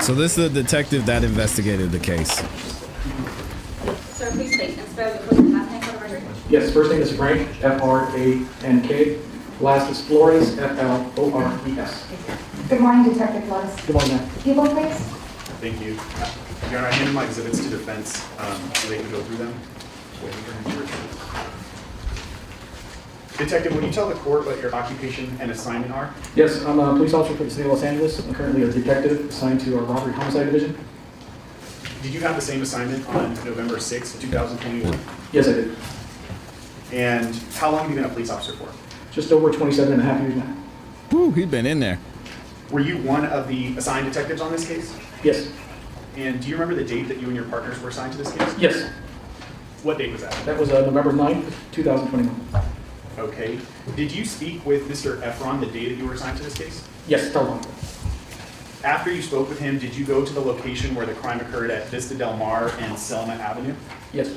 So this is the detective that investigated the case. Sir, please state and spell your first and last name for the record. Yes, first name is Frank, F-R-A-N-K. Last is Flores, F-L-O-R-E-S. Good morning, Detective Flores. Good morning, ma'am. People, please. Thank you. Your Honor, I handed my exhibits to defense so they can go through them. Waiting for him to- Detective, will you tell the court what your occupation and assignment are? Yes, I'm a police officer for the city of Los Angeles. I'm currently a detective assigned to our robbery homicide division. Did you have the same assignment on November 6, 2021? Yes, I did. And how long have you been a police officer for? Just over 27 and a half years now. Woo, he'd been in there. Were you one of the assigned detectives on this case? Yes. And do you remember the date that you and your partners were assigned to this case? Yes. What date was that? That was November 9th, 2021. Okay. Did you speak with Mr. Efron the day that you were assigned to this case? Yes, telephone. After you spoke with him, did you go to the location where the crime occurred at Vista Del Mar and Selma Avenue? Yes.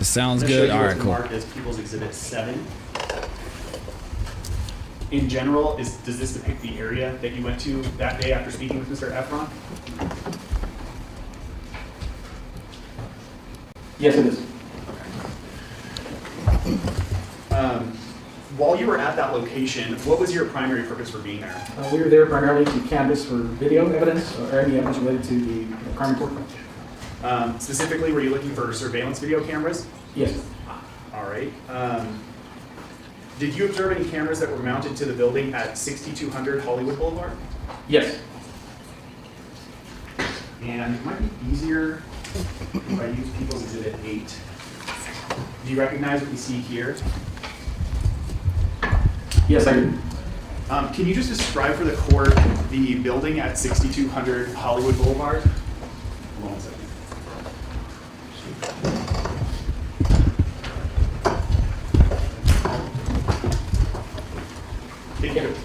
Sounds I'm gonna good. show you All right, what's cool. marked as People's Exhibit 7. In general, does this depict the area that you went to that day after speaking with Mr. Efron? Yes, it is. While you were at that location, what was your primary purpose for being there? We were there primarily to canvass for video evidence or any evidence related to the crime report. Specifically, were you looking for surveillance video cameras? Yes. All right. Did you observe any cameras that were mounted to the building at 6200 Hollywood Boulevard? Yes. And it might be easier if I use People's Exhibit 8. Do you recognize what we see here? Yes, I do. Can you just describe for the court the building at 6200 Hollywood Boulevard? Hold on 1 second.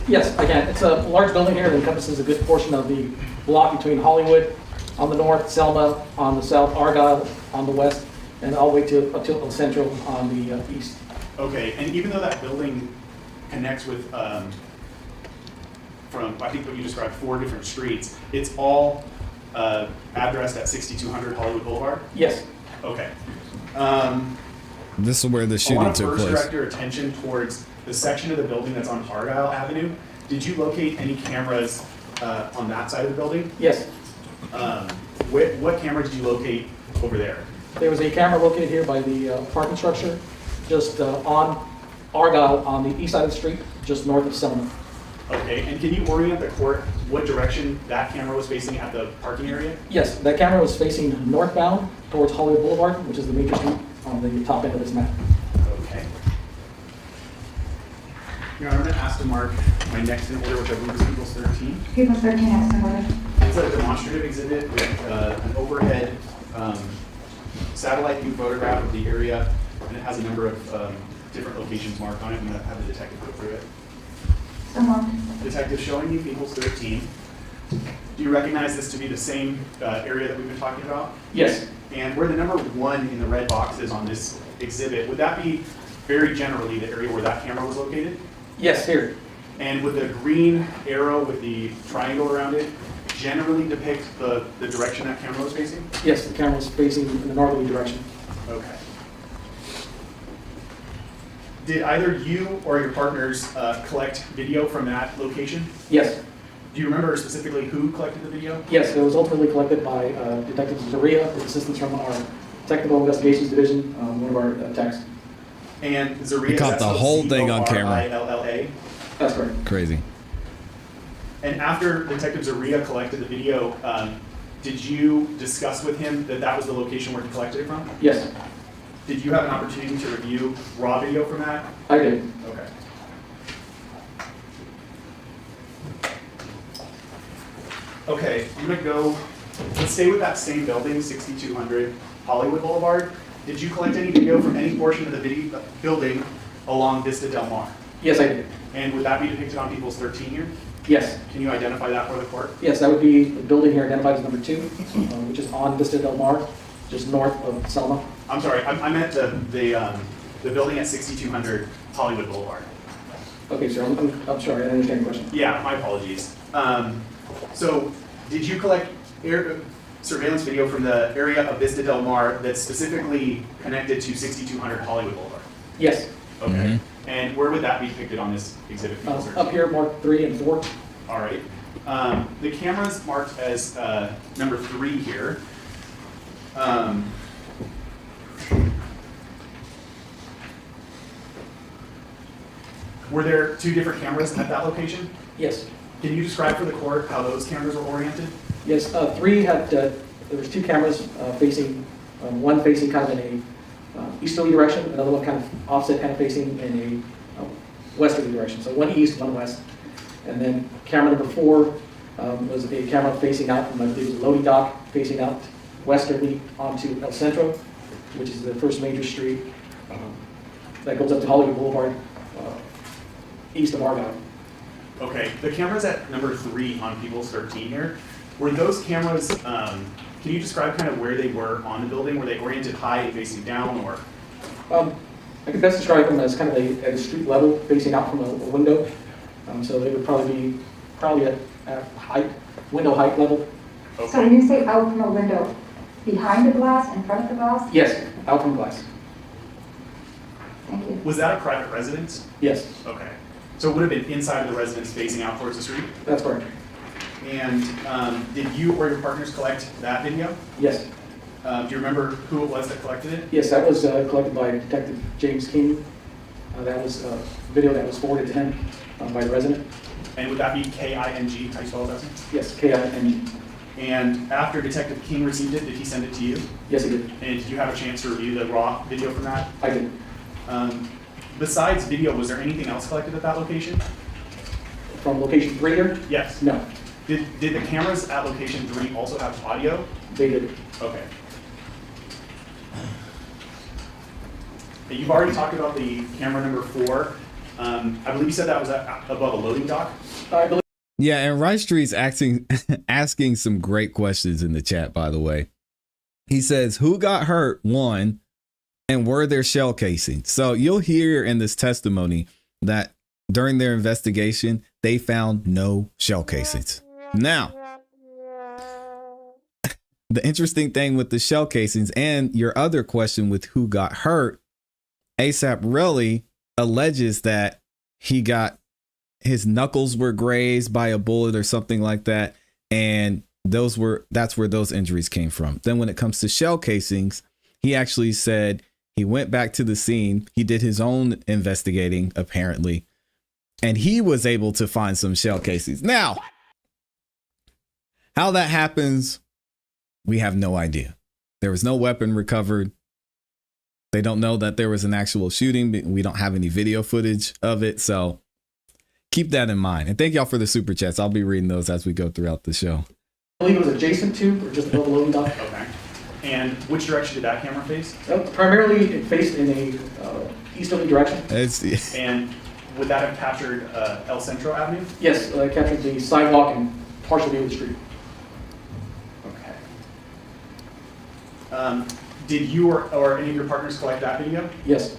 Yes, I can. It's a large building here that encompasses a good portion of the block between Hollywood on the north, Selma on the south, Argyle on the west, and all the way to up to Central on the east. Okay, and even though that building connects with, from, I think what you described, 4 different streets, it's all addressed at 6200 Hollywood Boulevard? Yes. Okay. This is where the I shooting want to took first place. direct your attention towards the section of the building that's on Argyle Avenue. Did you locate any cameras on that side of the building? Yes. What camera did you locate over there? There was a camera located here by the parking structure, just on Argyle on the east side of the street, just north of Selma. Okay, and can you orient the court what direction that camera was facing at the parking area? Yes, that camera was facing northbound towards Hollywood Boulevard, which is the major street on the top end of this map. Okay. Your Honor, I'm going to ask to mark my next in order, which I believe is People's 13. People 13 next in order. It's a demonstrative exhibit with an overhead satellite view photograph of the area, and it has a number of different locations marked on it. I'm going to have the detective go through it. So moved. Detective, showing you People's 13. Do you recognize this to be the same area that we've been talking about? Yes. And where the number 1 in the red box is on this exhibit, would that be very generally the area where that camera was located? Yes, here. And would the green arrow with the triangle around it generally depict the direction that camera was facing? Yes, the camera was facing in the northerly direction. Okay. Did either you or your partners collect video from that location? Yes. Do you remember specifically who collected the video? Yes, it was ultimately collected by Detective Zaria with assistance from our Technical Investigations Division, one of our techs. And Zaria, You caught that's the whole thing on camera. Zorilla. That's correct. Crazy. And after Detective Zaria collected the video, did you discuss with him that that was the location where he collected it from? Yes, Did you have an opportunity to review raw video from that? I did. Okay. Okay, I'm gonna go, let's stay with that same building, 6200 Hollywood Boulevard. Did you collect any video from any portion of the video building along Vista Del Mar? Yes, I did. And would that be depicted on People's 13 here? Yes. Can you identify that for the court? Yes, that would be the building here identified as number 2, which is on Vista Del Mar. just north of Selma. I'm sorry, I meant the building at 6200 Hollywood Boulevard. Okay, sir, I'm sorry, I didn't understand your question. Yeah, my apologies. So did you collect surveillance video from the area of Vista Del Mar that's specifically connected to 6200 Hollywood Boulevard? Yes, Okay. And where would that be depicted on this exhibit? Sir? up here, marked 3 and 4. All right. The camera's marked as number 3 here. Were there 2 different cameras at that location? Yes. Can you describe for the court how those cameras were oriented? Yes, 3 had, there was 2 cameras facing, one facing kind of in a easterly direction, another one kind of offset, kind of facing in a westerly direction. So one east, one west. And then camera number 4 was a camera facing out from, I believe it was a loading dock, facing out westerly onto El Centro, which is the first major street that goes up to Hollywood Boulevard, east of Argyle. Okay, the cameras at number 3 on People's 13 here, were those cameras, can you describe kind of where they were on the building? Were they oriented high and facing down, or? I could best describe them as kind of at a street level, facing out from a window. So they would probably be at height, window height level. So when you say out from a window, behind the glass, in front of the glass? Yes, out from glass. Thank you. Was that a private residence? Yes, Okay. So it would have been inside of the residence facing out towards the street? that's correct. And did you or your partners collect that video? Yes, Do you remember who it was that collected it? yes, that was collected by Detective James King. That was a video that was forwarded to him by the resident. And would that be K-I-N-G, how you spell that? Yes, K-I-N-G. And after Detective King received it, did he send it to you? Yes, he did. And did you have a chance to review the raw video from that? I did. Besides video, was there anything else collected at that location? From location 3 here? Yes. No, Did the cameras at location 3 also have audio? they did. Okay. You've already talked about the camera number 4. I believe you said that was above a loading dock? I believe. Yeah, and Rice Street's asking some great questions in the chat, by the way. He says, who got hurt, 1, and were there shell casings? So you'll hear in this testimony that during their investigation, they found no shell casings. Now, the interesting thing with the shell casings and your other question with who got hurt, ASAP Rocky alleges that his knuckles were grazed by a bullet or something like that. And that's where those injuries came from. Then when it comes to shell casings, he actually said he went back to the scene. He did his own investigating, apparently, and he was able to find some shell casings. Now, how that happens, we have no idea. There was no weapon recovered. They don't know that there was an actual shooting. We don't have any video footage of it. So keep that in mind. And thank y'all for the super chats. I'll be reading those as we go throughout the show. I believe it was adjacent to, or just above the loading dock. Okay. And which direction did that camera face? Primarily, it faced in a easterly direction. And would that have captured El Centro Avenue? Yes, captured the sidewalk and partial view of the street. Okay. Did you or any of your partners collect that video? Yes,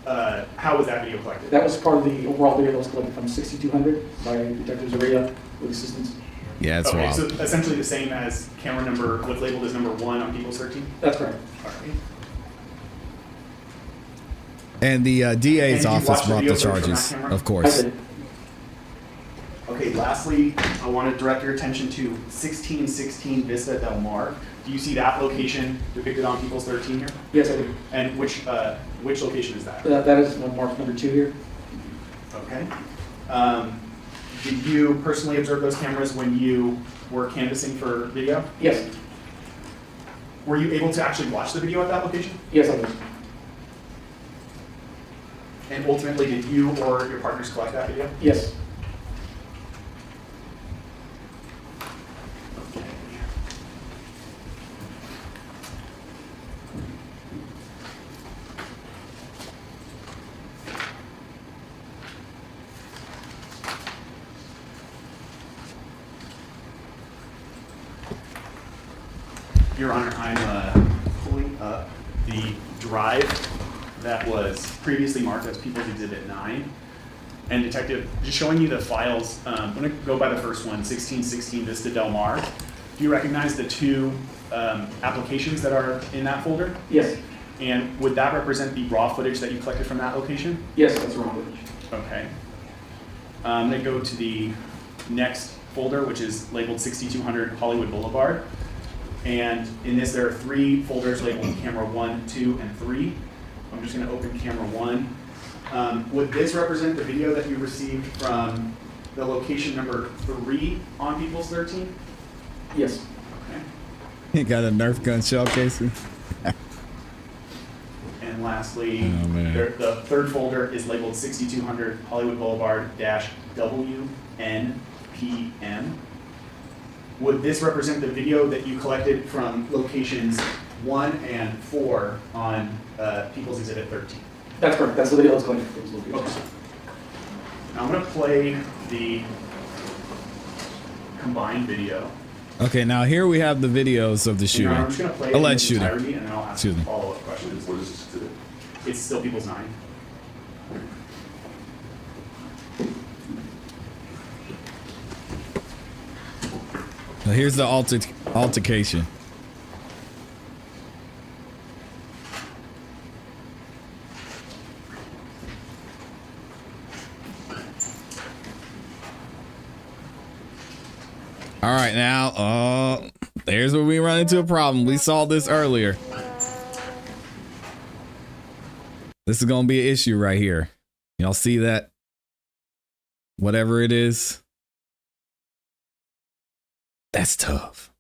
How was that video collected? that was part of the overall video that was collected from 6200 by Detective Zaria with assistance. Yeah, it's Okay, wild. so essentially the same as camera number, what's labeled as number 1 on People's 13? That's correct. All right. And the And DA's did you office watch the brought the video from that charges, camera? of I course. did. Okay, lastly, I want to direct your attention to 1616 Vista Del Mar. Do you see that location depicted on People's 13 here? Yes, I did. And which location is that? That is mark number 2 here. Okay. Did you personally observe those cameras when you were canvassing for video? Yes, Were you able to actually watch the video at that location? yes, I did. And ultimately, did you or your partners collect that video? Yes. Okay. Your Honor, I'm pulling up the drive that was previously marked as People's Exhibit 9. And Detective, just showing you the files, I'm gonna go by the first one, 1616 Vista Del Mar. Do you recognize the two applications that are in that folder? Yes. And would that represent the raw footage that you collected from that location? Yes, that's wrong. Okay. I'm gonna go to the next folder, which is labeled 6200 Hollywood Boulevard. And in this, there are 3 folders labeled camera 1, 2, and 3. I'm just gonna open camera 1. Would this represent the video that you received from the location number 3 on People's 13? Yes. Okay. He got a Nerf gun shell casing. And lastly, Oh, man. the third folder is labeled 6200 Hollywood Boulevard WNPM. Would this represent the video that you collected from locations 1 and 4 on People's Exhibit 13? That's correct. That's the video that's going to this location. Okay. Now I'm going to play the combined video. Okay, now here we have the videos of the And, Your Honor, shooting. I'm just going to play it in Alleged its shooting. entirety, and then I'll ask Excuse me. follow-up questions. What is this exhibit? It's still People's 9. Now here's the altercation. All right, now, there's where we run into a problem. We saw this earlier. This is going to be an issue right here. Y'all see that? Whatever it is. That's tough.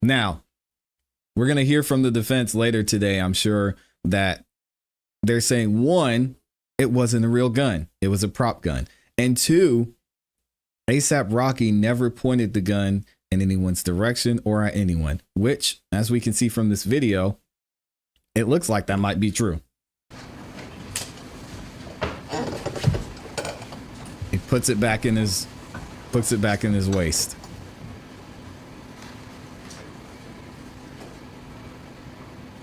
Now, we're going to hear from the defense later today. I'm sure that they're saying, 1, it wasn't a real gun. It was a prop gun. And 2, ASAP Rocky never pointed the gun in anyone's direction or at anyone, which, as we can see from this video, it looks like that might be true. He puts it back in his waist.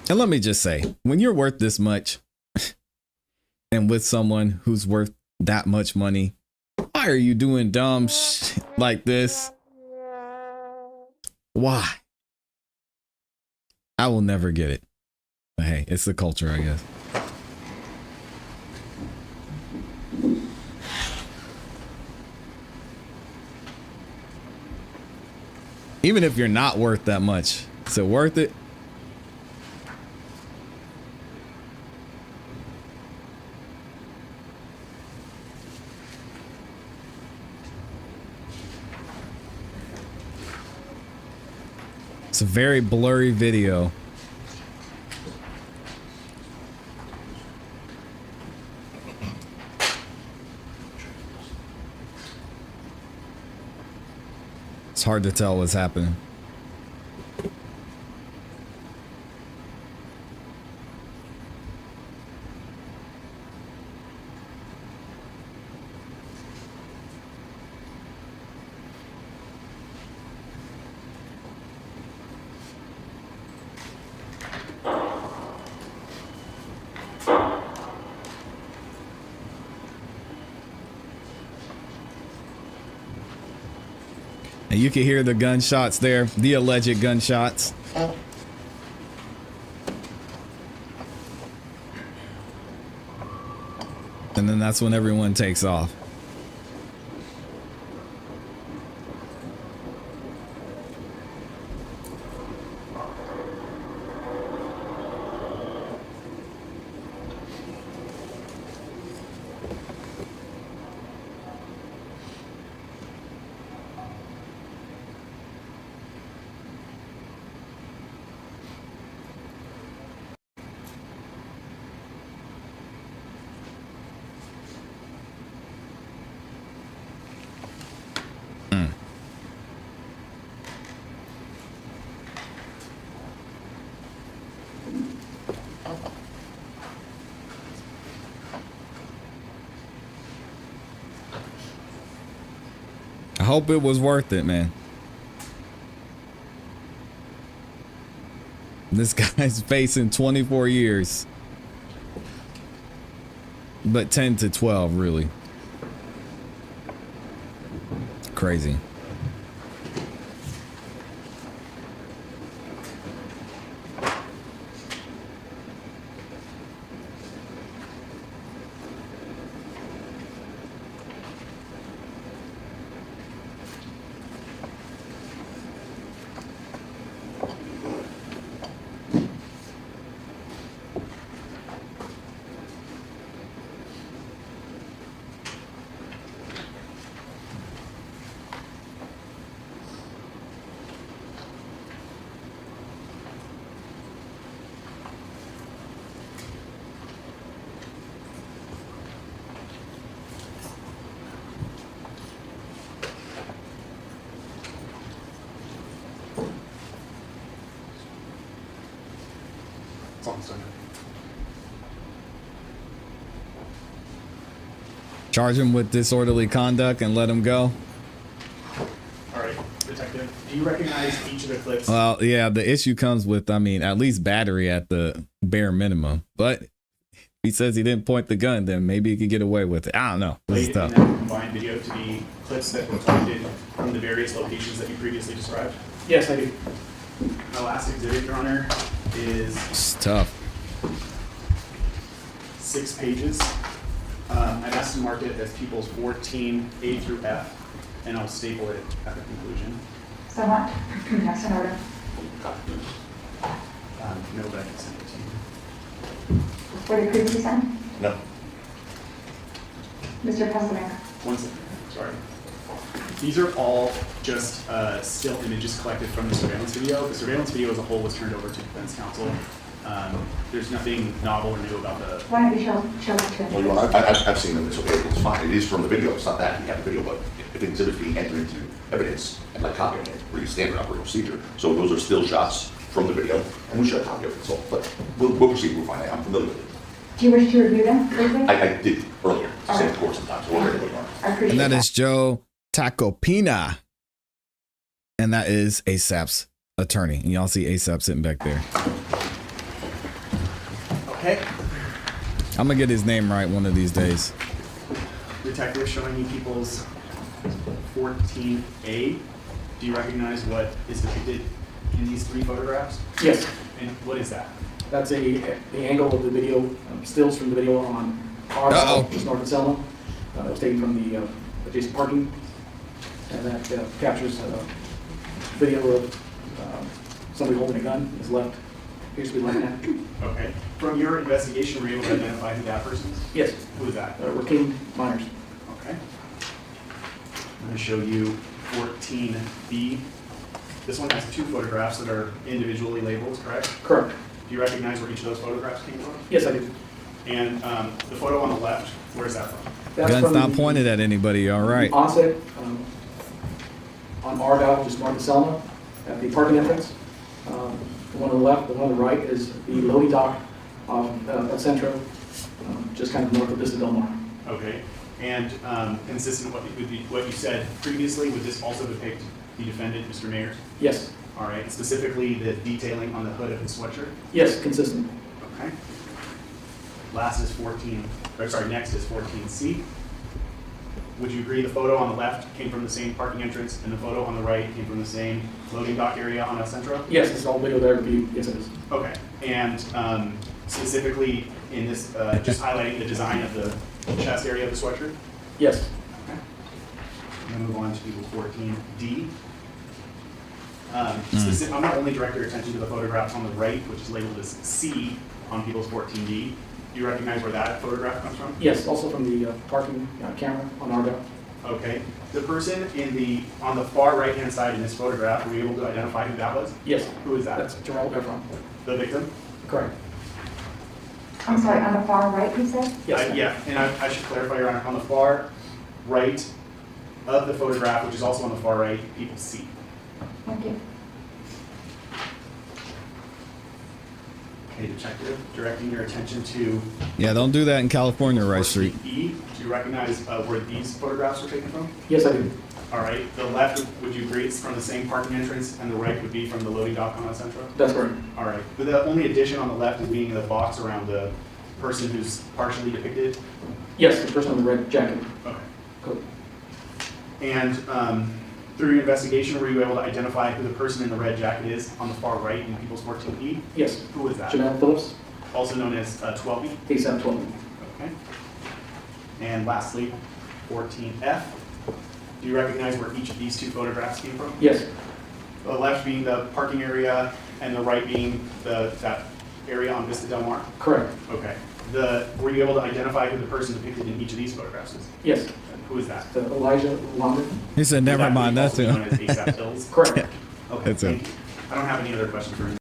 And let me just say, when you're worth this much and with someone who's worth that much money, why are you doing dumb shit like this? Why? I will never get it. But hey, it's the culture, I guess. Even if you're not worth that much, is it worth it? It's a very blurry video. It's hard to tell what's happening. And you can hear the gunshots there, the alleged gunshots. And then that's when everyone takes off. I hope it was worth it, man. This guy's facing 24 years. But 10 to 12, really. Crazy. It's almost done. Charge him with disorderly conduct and let him go. All right, detective, do you recognize each of the clips? Well, yeah, the issue comes with, I mean, at least battery at the bare minimum. But if he says he didn't point the gun, then maybe he could get away with it. I don't know. This is Related in tough. that combined video to the clips that were collected from the various locations that you previously described? Yes, I do. My last exhibit, Your Honor, is It's tough. 6 pages. I've asked to mark it as People's 14 A through F, and I'll staple it at the conclusion. So what? Next in order. No, but I can send it to you. What did previously send? No. Mr. President. One second, sorry. These are all just still images collected from the surveillance video. The surveillance video as a whole was turned over to defense counsel. There's nothing novel or new about the, Why don't you show it to Well, him? you know, I've seen them, it's okay, it's fine, it is from the video, it's not that, we have the video, but if an exhibit's being entered into evidence, and like copying it, pretty standard operating procedure, so those are still shots from the video, and we should have copy of it, so, but we'll proceed, we're fine, I'm familiar with it. Do you wish to review them briefly? I did earlier, same course sometimes, so we're ready to go. I appreciate And that that. is Joe Tacopina. And that is ASAP's attorney. And y'all see ASAP sitting back there. okay, I'm going to get his name right one of these days. detective showing you People's 14A. Do you recognize what is depicted in these 3 photographs? Yes, And what is that? that's the angle of the video, stills from the video on our Uh-oh. side, just north of Selma. It was taken from the adjacent parking, and that captures video of somebody holding a gun, is left, appears to be left hand. Okay. From your investigation, were you able to identify who that person is? Yes, Who is that? Rakeem Myers. Okay. I'm going to show you 14B. This one has 2 photographs that are individually labeled, correct? Correct. Do you recognize where each of those photographs came from? Yes, I do. And the photo on the left, where is that from? That's Gun's from not the pointed at anybody. All right. Onset on Argyle, just north of Selma, at the parking entrance. The one on the left, the one on the right is the loading dock of Centro, just kind of north of Vista Del Mar. Okay. And consistent with what you said previously, would this also depict the defendant, Mr. Mayers? Yes, All right. Specifically, the detailing on the hood of his sweatshirt? yes, consistent. Okay. Next is 14C. Would you agree the photo on the left came from the same parking entrance and the photo on the right came from the same loading dock area on El Centro? Yes, it's all video there to be, yes it is. Okay. And specifically in this, just highlighting the design of the chest area of the sweatshirt? Yes, Okay. I'm going to move on to people 14D. I'm going to only direct your attention to the photograph on the right, which is labeled as C on people's 14D. Do you recognize where that photograph comes from? yes, also from the parking camera on Argyle. Okay. The person on the far right-hand side in this photograph, were you able to identify who that was? Yes, Who is that? that's Gerald Efron. The victim? Correct. I'm sorry, on the far right, you said? Yes. Yeah, and I should clarify, Your Honor, on the far right of the photograph, which is also on the far right, people C. Thank you. Okay, detective, directing your attention to Yeah, don't do that in California, Rice Street. E. Do you recognize where these photographs were taken from? Yes, I do. All right, the left, would you agree it's from the same parking entrance, and the right would be from the loading dock on El Centro? That's correct. All right, but the only addition on the left is being the box around the person who's partially depicted? Yes, the person in the red jacket. Okay. Cool. And through your investigation, were you able to identify who the person in the red jacket is on the far right in People's 14E? Yes. Who was that? Jeanette Phillips, Also known as 12E? ASAP 12. Okay. And lastly, 14F. Do you recognize where each of these two photographs came from? Yes. The left being the parking area and the right being that area on Vista Del Mar? Correct. Okay. Were you able to identify who the person depicted in each of these photographs is? Yes. Who is that? The Elijah London. He said, never mind, Is that's that him. known as ASAP Hills? Correct. Okay, That's him. thank you. I don't have any other questions for you.